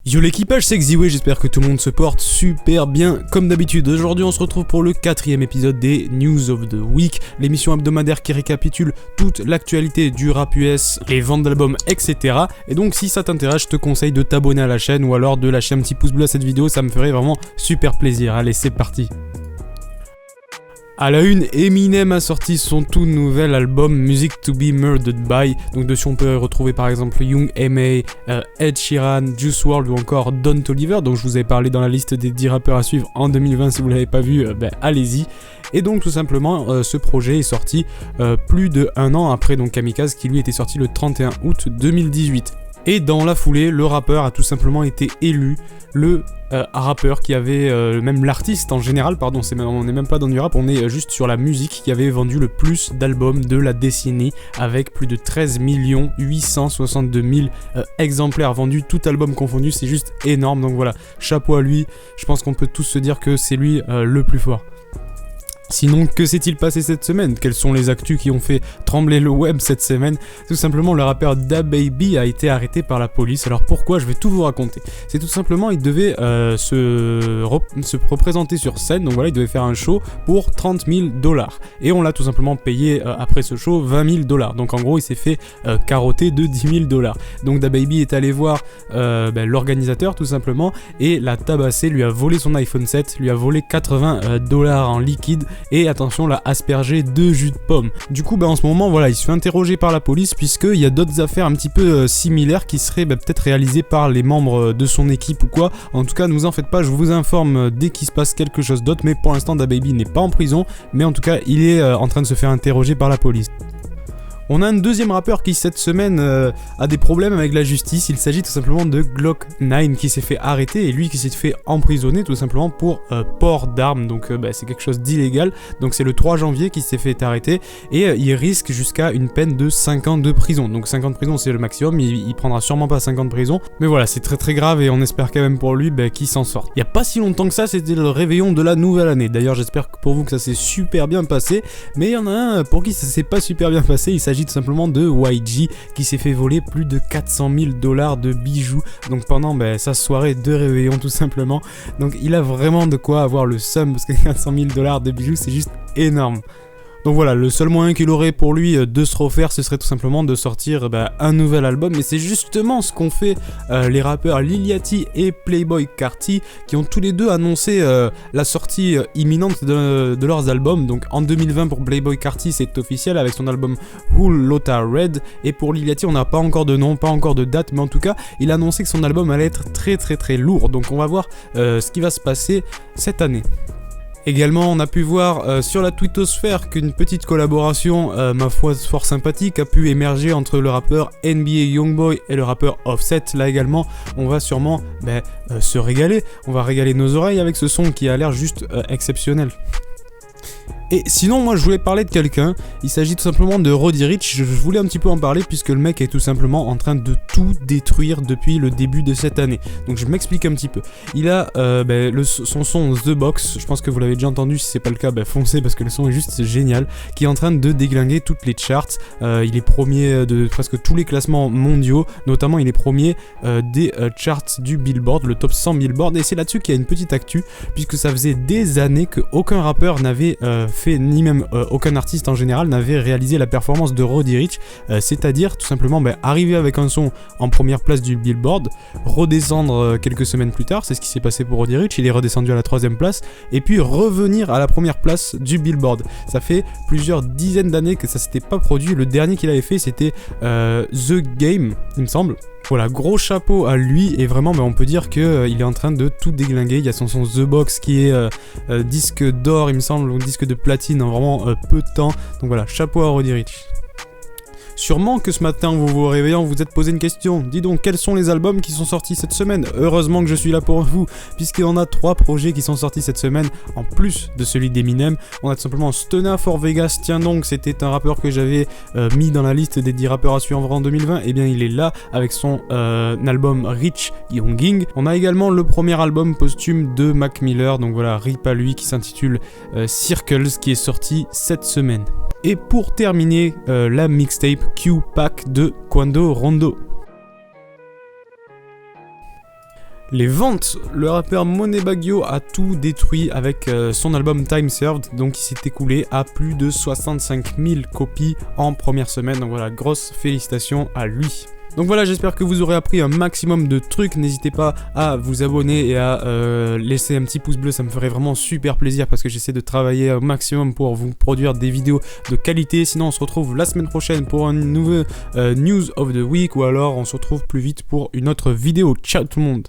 Yo l'équipage, c'est Xiwei, j'espère que tout le monde se porte super bien comme d'habitude. Aujourd'hui on se retrouve pour le 4e épisode des News of the Week, l'émission hebdomadaire qui récapitule toute l'actualité du rap US, les ventes d'albums, etc. Et donc si ça t'intéresse, je te conseille de t'abonner à la chaîne ou alors de lâcher un petit pouce bleu à cette vidéo, ça me ferait vraiment super plaisir. Allez, c'est parti. À la une, Eminem a sorti son tout nouvel album Music to be Murdered by. Donc dessus on peut retrouver par exemple Young M.A, Ed Sheeran, Juice WRLD ou encore Don Toliver. Donc je vous avais parlé dans la liste des 10 rappeurs à suivre en 2020, si vous l'avez pas vu, allez-y. Et donc tout simplement ce projet est sorti plus de 1 an après donc Kamikaze qui lui était sorti le 31 août 2018. Et dans la foulée, le rappeur a tout simplement été élu le rappeur qui avait, même l'artiste en général, pardon, on n'est même pas dans du rap, on est juste sur la musique qui avait vendu le plus d'albums de la décennie avec plus de 13 862 000 exemplaires vendus, tout album confondu, c'est juste énorme. Donc voilà, chapeau à lui, je pense qu'on peut tous se dire que c'est lui le plus fort. Sinon, que s'est-il passé cette semaine? Quelles sont les actus qui ont fait trembler le web cette semaine? Tout simplement, le rappeur DaBaby a été arrêté par la police. Alors pourquoi? Je vais tout vous raconter. C'est tout simplement, il devait se représenter sur scène. Donc voilà, il devait faire un show pour 30 000 $. Et on l'a tout simplement payé après ce show 20 000 $. Donc en gros, il s'est fait carotter de 10 000 $. Donc DaBaby est allé voir l'organisateur tout simplement et l'a tabassé, lui a volé son iPhone 7, lui a volé 80 $ en liquide. Et attention, l'a aspergé de jus de pomme. Du coup, en ce moment, voilà, il se fait interroger par la police puisqu'il y a d'autres affaires un petit peu similaires qui seraient peut-être réalisées par les membres de son équipe ou quoi. En tout cas, ne vous en faites pas, je vous informe dès qu'il se passe quelque chose d'autre. Mais pour l'instant, DaBaby n'est pas en prison, mais en tout cas, il est en train de se faire interroger par la police. On a un deuxième rappeur qui cette semaine a des problèmes avec la justice. Il s'agit tout simplement de Glock 9 qui s'est fait arrêter et lui qui s'est fait emprisonner tout simplement pour port d'armes. Donc c'est quelque chose d'illégal. Donc c'est le 3 janvier qu'il s'est fait arrêter et il risque jusqu'à une peine de 5 ans de prison. Donc 5 ans de prison c'est le maximum, il prendra sûrement pas 5 ans de prison. Mais voilà, c'est très très grave et on espère quand même pour lui qu'il s'en sorte. Il n'y a pas si longtemps que ça, c'était le réveillon de la nouvelle année. D'ailleurs j'espère pour vous que ça s'est super bien passé. Mais il y en a un pour qui ça s'est pas super bien passé. Il s'agit tout simplement de YG qui s'est fait voler plus de 400 000 $ de bijoux donc pendant sa soirée de réveillon tout simplement. Donc il a vraiment de quoi avoir le seum parce que 400 000 $ de bijoux c'est juste énorme. Donc voilà, le seul moyen qu'il aurait pour lui de se refaire, ce serait tout simplement de sortir un nouvel album. Et c'est justement ce qu'ont fait les rappeurs Lil Yachty et Playboi Carti, qui ont tous les deux annoncé la sortie imminente de leurs albums. Donc en 2020 pour Playboi Carti, c'est officiel avec son album Who Lotta Red. Et pour Lil Yachty, on n'a pas encore de nom, pas encore de date, mais en tout cas, il a annoncé que son album allait être très très très lourd. Donc on va voir ce qui va se passer cette année. Également, on a pu voir sur la twittosphère qu'une petite collaboration, ma foi fort sympathique, a pu émerger entre le rappeur NBA Youngboy et le rappeur Offset. Là également, on va sûrement se régaler. On va régaler nos oreilles avec ce son qui a l'air juste exceptionnel. Et sinon, moi je voulais parler de quelqu'un, il s'agit tout simplement de Roddy Ricch. Je voulais un petit peu en parler puisque le mec est tout simplement en train de tout détruire depuis le début de cette année. Donc je m'explique un petit peu. Il a son son The Box, je pense que vous l'avez déjà entendu, si c'est pas le cas, foncez parce que le son est juste génial, qui est en train de déglinguer toutes les charts. Il est premier de presque tous les classements mondiaux, notamment il est premier des charts du Billboard, le top 100 Billboard, et c'est là-dessus qu'il y a une petite actu, puisque ça faisait des années qu'aucun rappeur n'avait fait, ni même aucun artiste en général n'avait réalisé la performance de Roddy Ricch, c'est-à-dire tout simplement arriver avec un son en première place du Billboard, redescendre quelques semaines plus tard, c'est ce qui s'est passé pour Roddy Ricch, il est redescendu à la 3e place, et puis revenir à la première place du Billboard. Ça fait plusieurs dizaines d'années que ça s'était pas produit, le dernier qu'il avait fait c'était The Game, il me semble. Voilà, gros chapeau à lui et vraiment on peut dire qu'il est en train de tout déglinguer. Il y a son The Box qui est disque d'or il me semble, ou disque de platine en vraiment peu de temps. Donc voilà, chapeau à Roddy Ricch. Sûrement que ce matin, vous vous réveillant, vous êtes posé une question. Dis donc, quels sont les albums qui sont sortis cette semaine? Heureusement que je suis là pour vous, puisqu'il y en a 3 projets qui sont sortis cette semaine, en plus de celui d'Eminem. On a tout simplement Stunna for Vegas, tiens donc, c'était un rappeur que j'avais mis dans la liste des 10 rappeurs à suivre en 2020. Et bien, il est là, avec son album Rich Younging. On a également le premier album posthume de Mac Miller, donc voilà, rip à lui, qui s'intitule Circles, qui est sorti cette semaine. Et pour terminer, la mixtape Q-Pack de Quando Rondo. les ventes. Le rappeur Moneybagg Yo a tout détruit avec son album Time Served, donc il s'est écoulé à plus de 65 000 copies en première semaine, donc voilà, grosse félicitations à lui. Donc voilà, j'espère que vous aurez appris un maximum de trucs. N'hésitez pas à vous abonner et à laisser un petit pouce bleu, ça me ferait vraiment super plaisir parce que j'essaie de travailler au maximum pour vous produire des vidéos de qualité. Sinon on se retrouve la semaine prochaine pour un nouveau News of the Week, ou alors on se retrouve plus vite pour une autre vidéo. Ciao tout le monde!